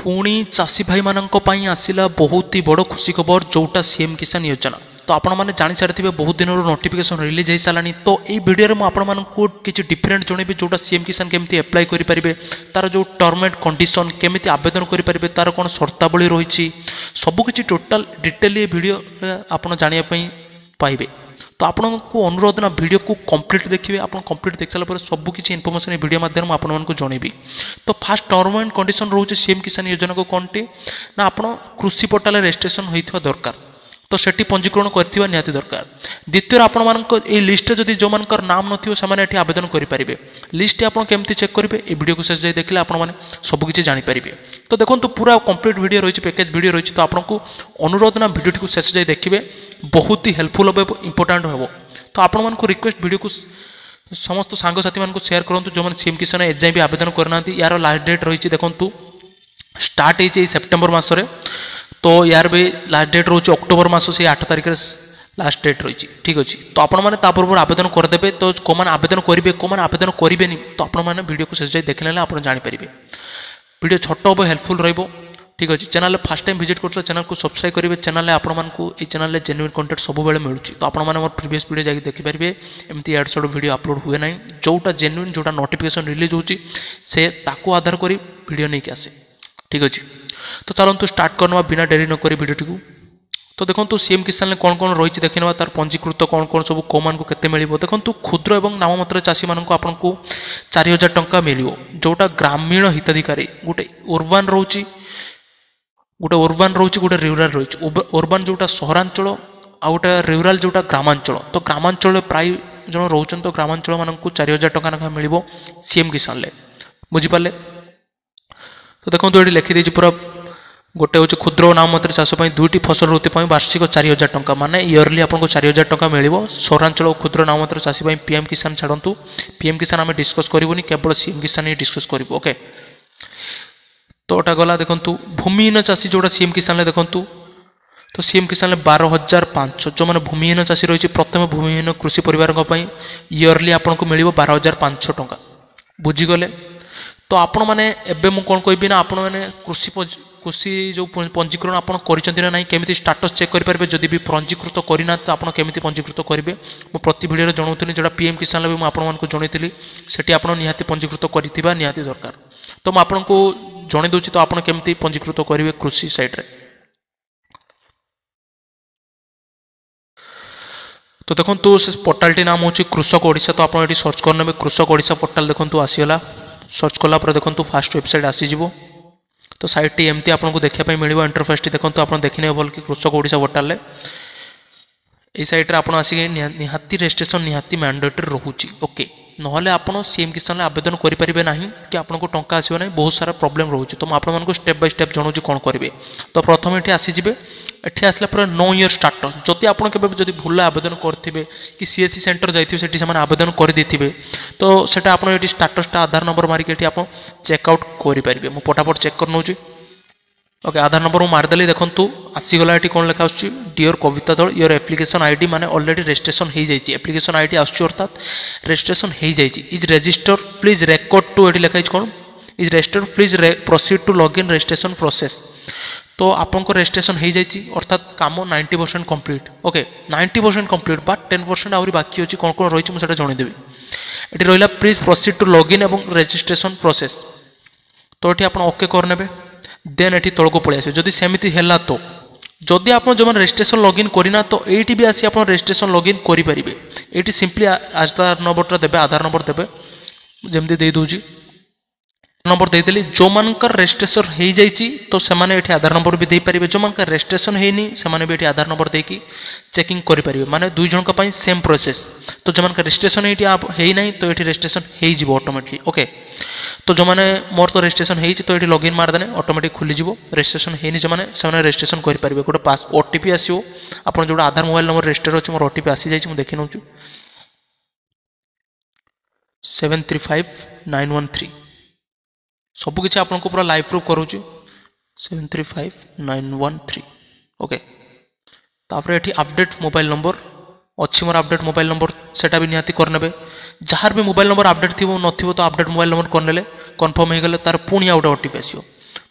पुणी चाषी भाई मानक आसला बहुत ही बड़ खुशी खबर जोटा सीएम किसान योजना। तो आपण मैंने जानी सारी बहुत दिन नोटिफिकेशन रिलीज हो सारा। तो ये वीडियो में आपको किसी डिफरेंट जनइबी जोटा सीएम किसान केमती अप्लाई करेंगे, तार जो टर्म एंड कंडीशन केमी आवेदन करेंगे, तार कौन शर्तावली रही सबकि टोटाल डिटेल ये वीडियो आप जानापी पाइबे। तो आपको अनुरोध ना वीडियो को कंप्लीट देखिए। आप कंप्लीट देख सारा सबकि इनफर्मेशन वीडियो माध्यम आपको जनइबी। तो फास्ट टर्म एंड कंडीशन रोचे सीएम किसान योजना को कौन टी ना आप कृषि पोर्टाल रजिस्ट्रेशन होता दरकार, तो सेठी पंजीकरण करथिबा निहाती दरकार। द्वितीय आपण मानक ए लिस्ट जदि जो मानकर नाम नथियो सेमाने एठी आवेदन करि परिबे। लिस्ट आपण केमती चेक करिवे ए वीडियो को शेष जाय देखले आपण माने सब किछि जानि परिबे। तो देखंतु पूरा कंप्लीट वीडियो रहिछि, पैकेज वीडियो रहिछि। तो आपनको अनुरोध ना वीडियो को शेष जाय देखिबे, बहुत ही हेल्पफुल होबे, इंपोर्टेंट होबो। तो आपण मानक रिक्वेस्ट वीडियो को समस्त सांग साथी मानक शेयर करंतु जो माने सीएम किसान एजाय भी आवेदन करनांती। यार लास्ट डेट रहिछि देखंतु स्टार्ट होइछि सेप्टेम्बर मासरे। तो यार भी लास्ट डेट रोचे अक्टोबर मास से 8 तारिख लास्ट डेट रही। ठीक अच्छे। तो आपण मैंने पूर्व आवेदन करदे। तो कौन आवेदन करेंगे कौन आवेदन करेंगे, तो आपने वीडियो को शेष जाए देखने आप जापर। वीडियो छोट हम हेल्पफुल रही। ठीक अच्छे। चैनल फर्स्ट टाइम विजिट कर चैनल को सब्सक्राइब करेंगे। चैनल आपको ये चैनल जेन्युइन कंटेंट सब बेले मिलूँ। तो आपने मोर प्रीवियस वीडियो जाकि देखिपारे एमती एड सड वीडियो अपलोड हुए ना, जोटा जेन्युइन जोटा नोटिफिकेशन रिलीज होची से ताको आधार करी वीडियो नहीं के आसे। ठीक अच्छे। तो चलतु स्टार्ट करना बिना डेरी नक वीडियो को। तो देखो सीएम किसान कौन कौन रही देखने तार पंजीकृत कौन कौन सब कौ मान के मिल। देखो क्षुद्र और नाममात्र चाषी मान आपको 4000 टंका मिल, जोटा ग्रामीण हिताधिकारी गोटे उर्बान रोचे, गोटे रूराल रही। उर्बान जोटा सहरांचल आ गोटे रूराल जोटा ग्रामांचल। तो ग्रामांचल प्राय जन रोचन, तो ग्रामांचल मान 4000 टंका ना मिल सीएम किसान बुझिपारे। तो देखो ये लिखिदी पूरा गोटे हूँ क्षुद्र और नाममात्र चाष दुईटी फसल ऋतु वार्षिक 4000 टंका, माने इयरली आपको 4000 टंका मिल। सहरांचल और क्षुद्र नाममात्र चाषी पीएम किसान छाड़ू। पीएम किसान आम डिस्कस करूनी, केवल सीएम किसान ही डिस्कस करूँ। ओके। तो एटा गला। देखो भूमिहीन चाषी जोटा सीएम किसान देखूँ, तो सीएम किसान 12500 जो मैंने भूमिहीन चाषी रही। प्रथम भूमिहीन कृषि परिवार इयरली आपको मिल 12500 टंका। बुझीगले। तो आपण मैंने एवं मुझे कौन कहबी ना, आपण मैंने कृषि जो पंजीकरण आप ना ना केमी स्टाटस चेक करेंगे। जदि भी पंजीकृत करना तो आप केमी पंजीकृत करेंगे मुझे प्रति भिडियो जनाऊनी, जोटा पीएम किसान भी मुझे जनईली से आप निहाती पंजीकृत करथिबा निहाती दरकार। तो मुझे आपको जन दूसरी, तो आप केमी पंजीकृत करेंगे कृषि साइट रे। तो देखो से पोर्टाल टी नाम हूँ कृषक ओडिशा। तो आप सर्च करने कृषक ओडिशा पोर्टाल देखो आसीगला। सर्च कला देखो फास्ट वेबसाइट आसीज। तो साइट टी एमती आपको देखापी मिल। इंटरफेस टी देखो आप देखने भल कि कृषक ओडिशा पोर्टाल ये साइट आप निहाती रजिस्ट्रेशन निहाती मैंडेटरी रोचे। ओके। नहले आप सीएम किसान आवेदन करेंगे ना कि आपको टंका आसो ना, बहुत सारा प्रॉब्लम रोचे। तो आपको स्टेप बाय स्टेप जनाऊँ कौन करेंगे। तो प्रथम ये आसीजे। एठी आसला पूरा 9 इयर स्टाटस। जदि आप भूल आवेदन करेंगे कि सीएससी सेंटर जाइए से आवेदन कर देथिबे, तो सेटा आप स्टाटसटा आधार नंबर मारिक आप चेकआउट करेंगे। मुझे फटाफट चेक कर नौची। ओके। आधार नंबर मुझे मारदेली। देखूँ आसीगला ये कौन लिखा आसुची, डियर कविता दल योर एप्लिकेशन आईडी माने ऑलरेडी रजिस्ट्रेशन हो जाए। एप्लिकेशन आईडी आसुची अर्थात रजिस्ट्रेशन हो जाए। Is register please record to ये लिखाई कौन is register please proceed to log in registration process. तो आपको रजिस्ट्रेशन हो जाए अर्थात काम 90% कंप्लीट। ओके। 90% कंप्लीट बट 10% आहरी बाकी अच्छी कौन कौन रही मुझे जनईदेवी। ये रहा please proceed to log in और रजिस्ट्रेशन प्रोसेस। तो ये आप ओके करने देन ये तौक पलि आस। जदि सेमती है तो जदि आप जो रजिस्ट्रेशन लॉगिन करना तो ये भी आसी आप रजिस्ट्रेशन लॉगिन करेंगे। ये सिंपली आधार नंबर देवे, आधार नंबर देवे जमती दे दूजी नंबर देदेली। जो मानकर रजिस्ट्रेशन हो जाए तो सेमाने ये आधार नंबर भी देपारे। जो मानकर रजिस्ट्रेशन होनी से भी आधार नंबर देकी चेकिंग करेंगे, माने दुई जन सेम प्रोसेस। तो जो मानकर रजिस्ट्रेशन होना तो ये रजिस्ट्रेशन हो ऑटोमेटिकली। ओके। तो जो मैंने मोर तो रजिस्ट्रेशन होती तो ये लॉगिन मारदेने ऑटोमेटिक खुलीज। रजिस्ट्रेशन होनी जो मैंने से रजिस्ट्रेशन करेंगे। गोटे पास ओटीपी आसो आप जो आधार मोबाइल नंबर रजिस्टर अच्छे मोर ओटीपी आसी जाए। मुझे देखी नौ 735913 सबकि आपको पूरा लाइव प्रूफ करूँ 735913। ओके। तापर ये अपडेट मोबाइल नंबर अच्छी मोर अपडेट मोबाइल नंबर सेटा भी निहाती करने। जार भी मोबाइल नंबर अपडेट थी न तो अपडेट मोबाइल नंबर करने कन्फर्म हो गले तार पुणी आउट ओटीपी आसो।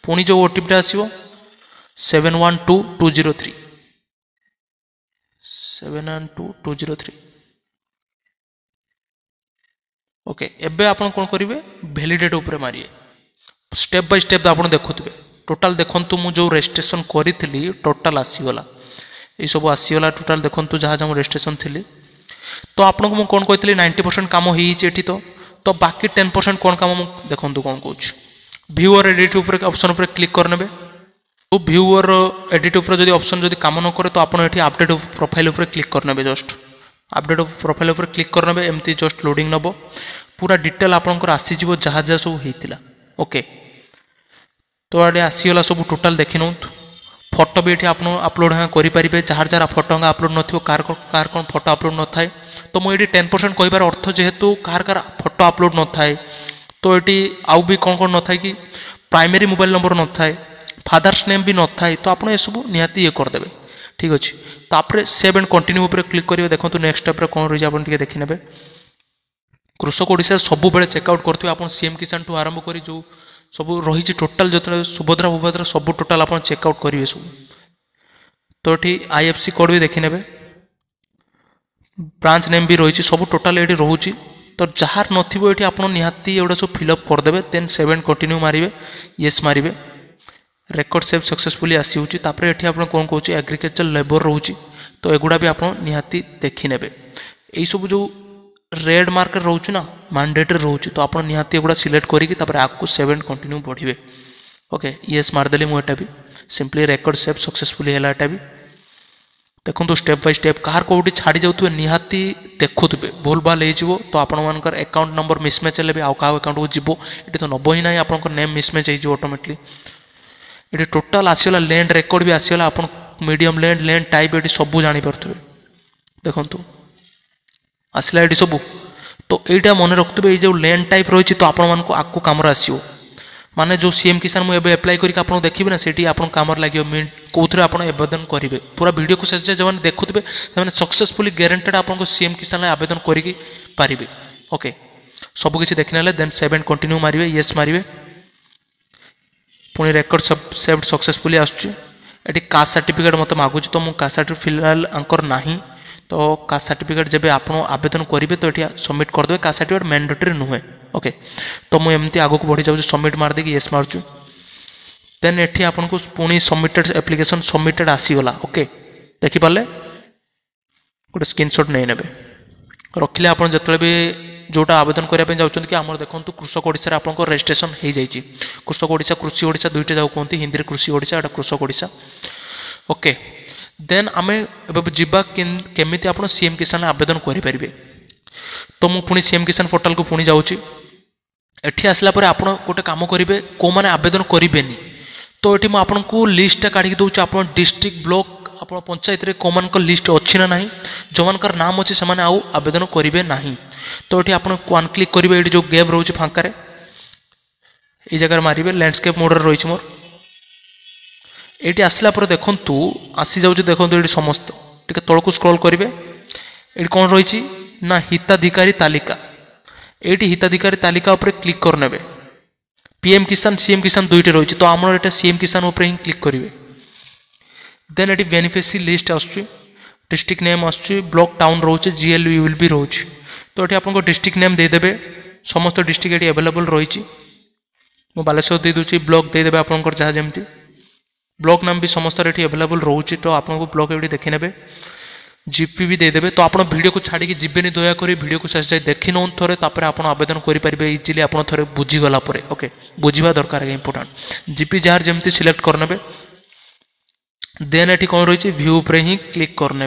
पुणी जो ओटीपी आसो 712203 712203 ओके एबे आपण कोन करिवे वैलिडेट ऊपर मारिए स्टेप बाय स्टेप आपण देखुथिबे टोटल देखंतु मु जो रजिस्ट्रेशन करिथिली टोटल आसीगला ए सब आसीगला टोटल देखंतु जहा जहा रजिस्ट्रेशन थिली तो आपण को मु कोन कहितली 90% काम होई छि एठी तो बाकी 10% कोन काम मु देखंतु कोन कहूछ व्यूअर एडिट ऊपर ऑप्शन ऊपर क्लिक करनेबे तो व्यूअर एडिट ऊपर जदि ऑप्शन जदि काम न करे तो आपण एठी अपडेट प्रोफाइल ऊपर क्लिक करनेबे जस्ट अपडेट प्रोफाइल ऊपर क्लिक करनेबे एमती जस्ट लोडिंग नबो पूरा डिटेल आपनकर आसी जीवो जहा जहा सब हेतिला ओके तो आडे आसीगला सब टोटल देखि नउत फोटो भी ये आप अपलोड हाँ करें जार जार फोटो हाँ अपलोड न कार कौन फोटो अपलोड न थाए तो मुझे 10% कहबार अर्थ जेहेतु कार फोटो अपलोड न थाए तो ये आउ भी कौन कौन न थाए कि प्राइमरी मोबाइल नंबर न थाए फादर्स नेम भी न थाए तो आप सब निहाती ये करदे ठीक अच्छे तापर सेव एंड कंटिन्यू पर क्लिक करेंगे देखो नेक्स्ट स्टेप कौन रही है आप देखने कृषक ओडिशा सब बेले चेकआउट करते आप सीएम किसान ठू आरंभ कर जो सब रही टोटाल जो सुभद्रा सब टोटाल आप चेकआउट करेंगे सब तो ये आईएफसी कोड भी देखने ब्रांच नेम भी रही सब टोटाल ये रोचे तो जार नए आप निहाती एगुड़ा सब फिलअप करदे देन सेव एंड कंटिन्यू मारे येस मारे रेकर्ड सेव सक्सेसफुली आसी तापर ये आप कौन कौन एग्रीकल्चर लेबर रोचे तो एगुड़ा भी आप निहाती देखी ने यही सब जो रेड मार्क रोचे ना मैंडेटरी रोचे तो आप निहाती एगुड़ा सिलेक्ट करके आपको सेव एंड कंटिन्यू बढ़े ओके येस मारदेली मुझे भी सिंपली रेकर्ड सेव सक्सेसफुली है भी देखो स्टेप बाय स्टेप कार कौटी छाड़ी जाऊे निहाती देखुवे भूल भाल हो तो आपर अकाउंट नंबर मिसमैच है भी आउ क्या अकाउंट को जीव ये तो नब ही ना आप नेम मिसमैच हो ऑटोमेटिकली ये टोटाल आसीगला लैंड रेकर्ड भी आसीगला आप मीडियम लैंड टाइप ये सब जानीपे देखु आसला ये सब तो यहाँ मन रखुवे ये जो लैंड टाइप रही तो आपण आपको कम आसो माने जो सीएम किसान मुझे एप्लाई करके आप देखिए ना से कम लगे कौन आप आवेदन करेंगे पूरा वीडियो को शेष जो देखुवे से सक्सेसफुली ग्यारंटेड आपको सीएम किसान आवेदन करेंगे ओके सबकि देखने देन सेव एंड कंटिन्यू मारे येस मारे पुणी रेकर्ड सेव सक्सेसफुली आसुच्ची कास्ट सर्टिफिकेट मत मागुच तो मुझे कास्ट सर्टिफिकेट फिलहाल आंकर नहीं तो कास्ट सर्टिफिकेट जब आप आवेदन करेंगे तो ये सबमिट करदे कास्ट सर्टिफिकेट मैंडेटरी नुहे ओके तो मुझे एमती आगक बढ़ी जाऊँ सबमिट मारदे येस मार्चु देन ये आपको पुणी सबमिटेड एप्लिकेशन सबमिटेड आसीगला ओके देखिपारे गोटे स्क्रीनशॉट नहीं ने रखिले आप जो भी जोटा आवेदन करने जाऊँ कि आम देखो कृषक ओडिशा आपको रजिस्ट्रेशन हो जाए कृषक ओडिशा कृषि ओडिशा दुईटा जाऊ कहते हिंदी कृषि ओडिशा एटा कृषक ओडिशा ओके देन आम जावा केमी आप सीएम किसान आवेदन करेंगे तो मुझे पुणी सीएम किसान पोर्टाल को पुणी जाऊँगी एठी आसला परे आपण गोटे काम करेंगे कौ मैंने आवेदन करेंगे तो ये मुझे लिस्ट काढ़ी दूसरी आप डिस्ट्रिक्ट ब्लॉक आप पंचायत रे कौन लिस्ट अच्छी ना ना जो मान नाम अच्छे से आउ आवेदन करेंगे ना तो ये आप वन क्लिक करेंगे ये जो गैप रोचे फांकार ये जगह मारे लैंडस्केप मोड रही मोर ये आसला देखु आसी जाऊँ देखो ये समस्त टे तौक स्क्रॉल करेंगे ये कौन रही ना हिताधिकारी तालिका ये हिताधिकारी तालिका उपर क्लिक करने पीएम किसान सीएम किसान दुईटे रही तो आम ये सीएम किसान उपर ही क्लिक करेंगे देन ये बेनिफिशियरी लिस्ट आसुच्ची डिस्ट्रिक्ट नेम आसुच्ची ब्लॉक टाउन रोचे जीएल यूएल भी रोचे तो ये आपको डिस्ट्रिक्ट नेम देदेवे समस्त डिस्ट्रिक्ट ये अवेलेबल रही बालेश्वर दे दूसरी ब्लॉक देदेवे आपंकर जहाँ जमी ब्लॉक नाम भी समस्त ये अवेलेबल रोचे तो आपको ब्लॉक ये देखने जीपी भी देदेवे तो आप वीडियो को छाड़ी जीवेनि दयाकोरी वीडियो को शेष जाए देखी नौ थे तापर आप आवेदन करेंगे इजिली आप थे बुझीगला ओके बुझा दरकार है इंपोर्टाट जीपी जार जमी सिलेक्ट करने देन ये कौन रही व्यू पर ही क्लिक करने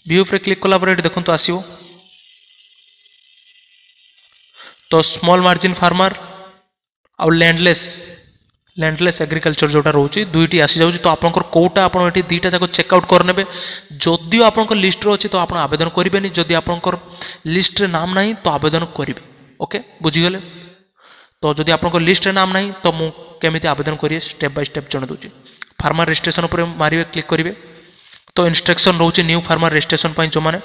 व्यू पर क्लिक कला देखो आसो तो स्मॉल मार्जिन फार्मर आउ लैंडलेस एग्रीकल्चर जोटा रोचे दुईटी आसी जाऊँ तो आप कौटा आप दीटा जाक चेकआउट करने जदिव आप लिस्ट अच्छे तो आप आवेदन करेंगे जदि आप लिस्ट नाम ना तो आवेदन करेंगे ओके बुझीगले तो जदि आप लिस्ट नाम ना तो मुझे आवेदन करेंगे स्टेप बाय स्टेप जन दूसरी फार्मर रजिस्ट्रेशन पर मारे क्लिक करेंगे तो इंस्ट्रक्शन रोचे न्यू फार्मर रजिस्ट्रेशन जो मैंने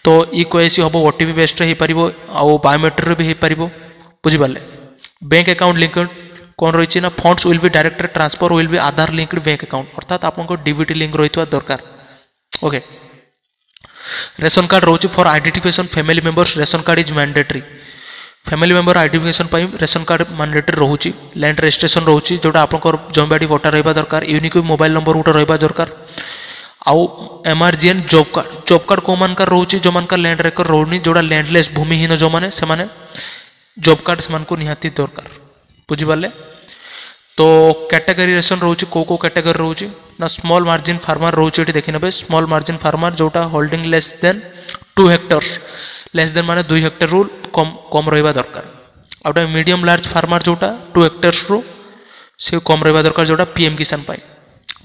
तो इक्वेसी हम ओटीपी बेस्ड हो पार आउ बायोमेट्रिक भी हो पार बुझिपारे बैंक अकाउंट लिंक कौन रही ना funds will be direct transfer will be Aadhaar linked bank account अर्थात आपको डीबीटी लिंक रही दरकार ओके रेशन कार्ड रोचे for identification family members ration card is mandatory family member identification पर रेशन कार्ड मैंडेटरी रोचे लैंड रजिस्ट्रेशन रोचे जोटा आपंकर जमीबाड़ी पट्टा रहा दरकार यूनिक मोबाइल नंबर गोटे रहा दरकार आउ एमआरजीएन जॉब कार्ड कौ मान रोचे जो मान लैंड रेकर्ड रोनी जोड़ा लैंडलेस भूमिहीन जो मैंने से जॉब कार्ड से निहाती दरकार बुझिपारे तो कैटेगरी रेशन रोचे को कैटेगरी रोचे ना स्मॉल मार्जिन फार्मर रोचे देखी ने स्मॉल मार्जिन फार्मर जोटा holding less than 2 hectares less than माने 2 हेक्टर रु कम रहा दरकार आउटा मीडियम लार्ज फार्मर जोटा 2 हेक्टर्स रु से कम रहा दरकार जोटा पीएम किसान पाई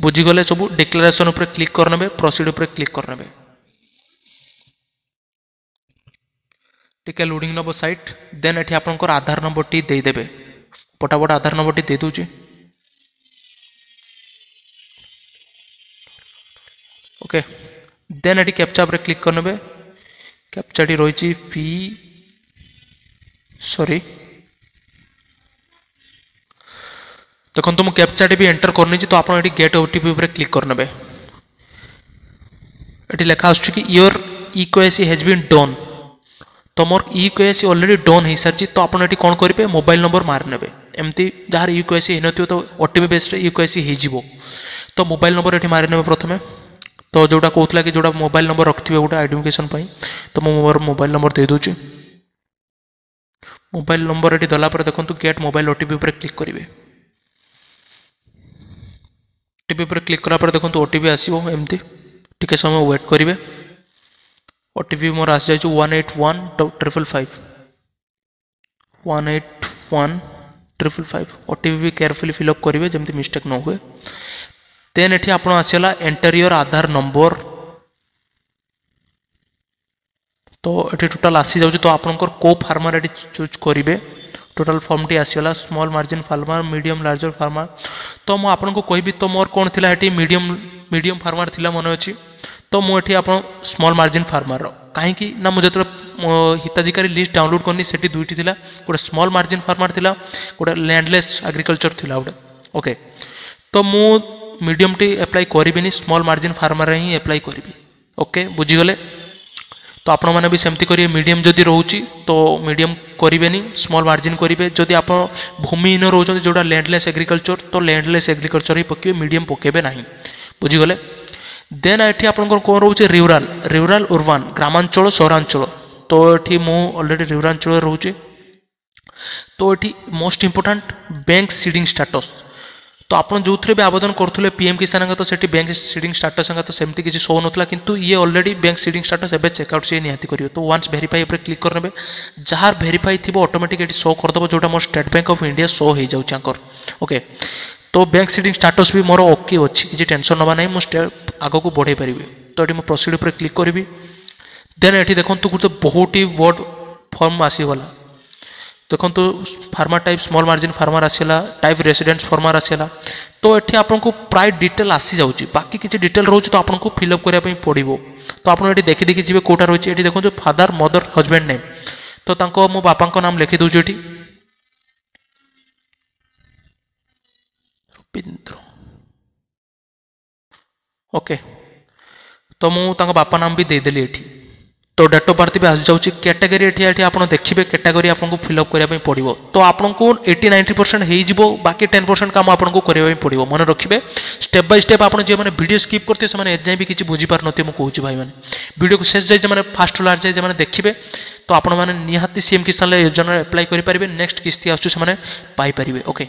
बुझीगले सब डिक्लेरेशन उपर क्लिक करने प्रोसीड उपर क्लिक करने टिके लोडिंग नब साइट देन एठी आपनकर आधार नंबर टी दे देबे फटाफट आधार नंबर टी दे दूची ओके देन एटी कैप्चा पर क्लिक करने कैप्चा टी रही फी सॉरी देखो तो मुझे कैप्चा टी भी एंटर करनी तो आप गेट ओटीपी पर क्लिक करने ये लिखा आस योर इक्वेसी हैज बीन डन तो मोर इक्वेसी ऑलरेडी डन हो सारी तो आपड़ ये कौन करेंगे मोबाइल नंबर मारिने एमती जार इक्वेसी हो तो ओटीपी बेस इक्वेसी हो तो मोबाइल नंबर ये मारिने प्रथम तो जोटा कहला कि जोटा मोबाइल नंबर रखिए गोटे आइडेंटिफिकेशन तो मोर मोबाइल नंबर दे दूची मोबाइल नंबर ये दला देखो गेट मोबाइल ओटीपी पर क्लिक करेंगे ओटीपी पर क्लिक करा देखो ओटीपी आसो एमती टिके समय वेट करेंगे ओटीपी मोर आस जाए 18155 18155 ओटीपी भी केयरफुली फिलअप करेंगे जमी मिस्टेक न हुए देन एठी आपण आसला एंटर योर आधार नंबर तो ये टोटाल आसी जाउछ तो आपनकर को फार्मर ये चूज करेंगे टोटाल फॉर्म टी आसला small margin farmer medium larger farmer तो मुझे आपको कहबी तो मोर कौन थिला हेटी मीडियम फार्मर थिला मन अच्छी तो मुझे आप स्मॉल मार्जिन फार्मर कहीं ना मुझे जो हिताधिकारी लिस्ट डाउनलोड करनी से दुईटी थिला गोटे स्मॉल मार्जिन फार्मर थिला गोटे लैंडलेस एग्रीकल्चर थिला गोटे ओके तो मु मीडियम टी एप्लाई करी स्मॉल मार्जिन फार्मर ही एप्लाई करी ओके बुझीगले तो आपण मैंने भी सेमती करिए मीडियम जदि रोची तो मीडियम करेंगे स्मॉल मार्जिन करेंगे जदि आप भूमिहीन रोचते जोड़ा लैंडलेस एग्रीकल्चर तो लैंडलेस एग्रीकल्चर ही पकेबे मीडियम पकेबे नहीं बुझीगले देन ये आपंकर कौन रोचे रूराल उर्बान ग्रामांचल सहरांचल तो ये मु ऑलरेडी रूरांचल रोचे तो ये most important bank seeding status तो आप जो भी आवेदन करुले पीएम किसान तो से बैंक सीडिंग स्टाटस तो सेमती किसी शो नाला किंतु ये ऑलरेडी बैंक सीडिंग स्टाटस एवं चेकआउट से निहाती करियो तो वन्स वेरीफाई पर क्लिक करने जार वेरीफाई थी ऑटोमेटिक ये शो करदेव जोटा more state bank of India show हो जाऊँर ओके तो बैंक सीडिंग स्टाटस भी मोर ओके अच्छी किसी टेंशन नवा ना मुझे आग को बढ़े पारि तो ये प्रोसीड पर क्लिक करी देन ये देखो गोटे बहुत ही वर्ड फॉर्म आसीगला देखो farmer type small margin farmer आसला टाइप रेसिडेंस फार्मर आसला तो ये आपको प्राय डिटेल आसी जाऊँगी बाकी किसी डिटेल रोचे तो आपको फिलअप करने पड़ो तो आप देखी देखी जी कौटा रही है देखो फादर मदर हजबैंड नेम तो मो बापा नाम लिखी दूसरी ये रुपींद्र ओके तो मुझे बापा नाम भी देदेली ये तो डेट ऑफ बर्थ भी आस जाऊँगी कैटेगरी ये आप देखिए कैटेगरी आपको फिलअप करने पड़ो तो आपको 80-90% हो बाकी 10% काम आपको करने पड़ो मन रखिए स्टेप बाय स्टेप आप जो मैंने वीडियो स्किप करते हैं एजाएं भी किसी बुझीपार नी मुझे भाई मैंने वीडियो को शेष जाए मैंने फास्ट लार्ज जाए मैंने देखिए तो आपने निहाती सीएम किसान योजना एप्लाई करेंगे नेक्स्ट किस्ती आसपारे ओके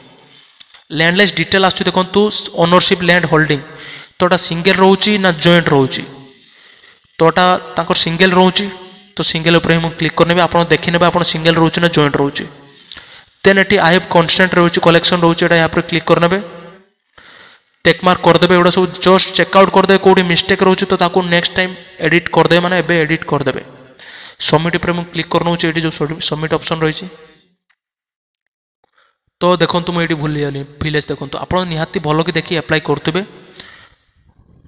लैंडलेस डिटेल आस देखो ओनरशिप लैंड होल्डिंग तो सिंगल रोचे ना जॉइंट रोचे तो सिंगल रोचे तो सिंगल उपर ही क्लिक करने आप देखने आप सिंगल रोचे ना जॉइंट रोचे देन ये आई हैव कन्स्टेंट रोचे कलेक्शन रोचे यहाँ पर क्लिक करने टेक मार्क करदे एगुड़ा सब जस्ट चेकआउट करदे कौटी मिस्टेक रोचे तो नेक्स्ट टाइम एडिट करदे माने एबे एडिट करदे सबमिट पर क्लिक करने जो सबमिट ऑप्शन रही तो देखो मुझे भूली गली विलेज देखो आप निहाती भल कि देखिए एप्लाई करुवे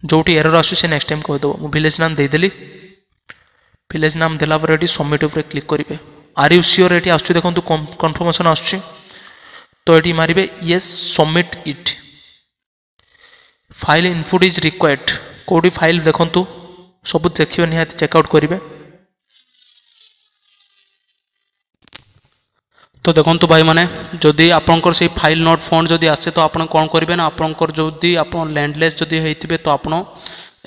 जोटी एरर आसुचे नेक्स्ट टाइम कहीदेव मुझे विलेज नाम देदेली विलेज नाम देला सबमिट उपर क्लिक करेंगे आर यू श्योर ये आस देखो कन्फर्मेशन आस तो ये मारे yes submit it. File input is required कौटी फाइल देखु सब देखिए निहाती चेकआउट करेंगे। तो देखो भाई मैंने जदि आपंकर से फाइल नॉट फाउंड जदि आसे तो आप कौन करेंगे ना आपंकर जदि आप लैंडलेस जदि होते तो आप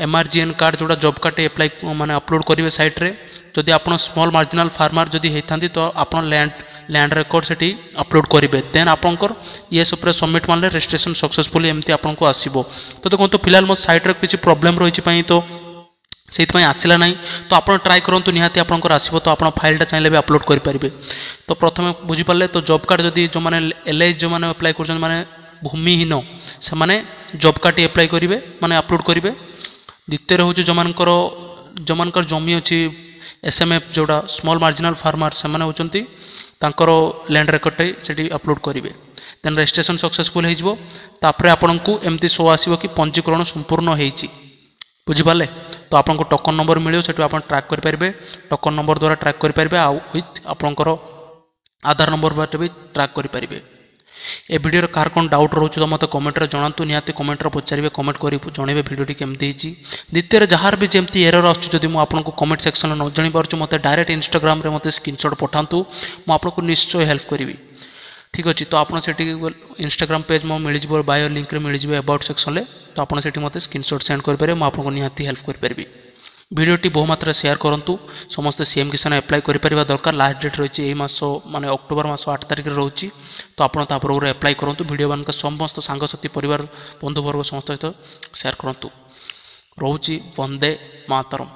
MRGN कार्ड जोड़ा जॉब कार्ड एप्लाई माने अपलोड करेंगे साइट रे। जदि आप स्मॉल मार्जिनाल फार्मर जदि होता तो आप लैंड रेकर्ड से अपलोड करेंगे। देन आपंकर ये सब सबमिट मारे रजिस्ट्रेशन सक्सेसफुली एमती आपको आसो। तो देखो फिलहाल मो साइट रे किसी प्रॉब्लम रही तो से आसला ना तो आप ट्राए करूँ निहाती आपंकर आसो। तो आप फाइलटा चाहिए भी अपलोड करेंगे। तो प्रथम बुझीपारे तो जॉब कार्ड जदि जो मैंने LI जो मैंने अप्लाई कर माने भूमिहीन से मैंने जॉब कार्ड एप्लाई करेंगे माने अपलोड करेंगे। द्वितीय हूँ जो मानकर जमी अच्छी SMF जोड़ा स्मॉल मार्जिनाल फार्मर से होती लैंड रेकर्ड से अपलोड करेंगे। देन रजिस्ट्रेशन सक्सेसफुल होपर आपन को एमती शो आसो कि पंजीकरण संपूर्ण होती बुझीपारे। तो आपको टोकन नंबर मिले से ट्रैक करेंगे। टोकन नंबर द्वारा ट्रैक करेंगे आउ विथ आपंकर आधार नंबर बाटे भी ट्रैक करेंगे। ए वीडियो कार कौन डाउट रोचे तो मत कमेंट जनातु निहाती कमेंट पचारे कमेंट कर जनइबे भिडियोटी केमती होती। द्वितीय जहाँ भी जमी एरर आसुँच आपको कमेंट सेक्शन में न जानी पार्छ मत डायरेक्ट इंस्टाग्राम मत स्क्रीनशॉट पठातु मुझे निश्चय हेल्प करी। ठीक अच्छे तो आपड़ से इंस्टाग्राम पेज मो मिल बायो लिंक मिल अबाउट सेक्शन में तो आपड़ से मत स्क्रीनशॉट सेंड करेंगे मुझे निहाती हेल्प करी। वीडियोटी बहुमात्रा शेयर करूँ समस्ते CM किसान अप्लाई कर दरकार। लास्ट डेट रही है मास माने अक्टोबर मास 8 तारिख रोचे। तो आप अप्लाई करूँ वीडियो मान समस्त सांगसाथी परिवार बंधुवर्ग समस्त सहित शेयर करूँ। रोची वंदे मातरम।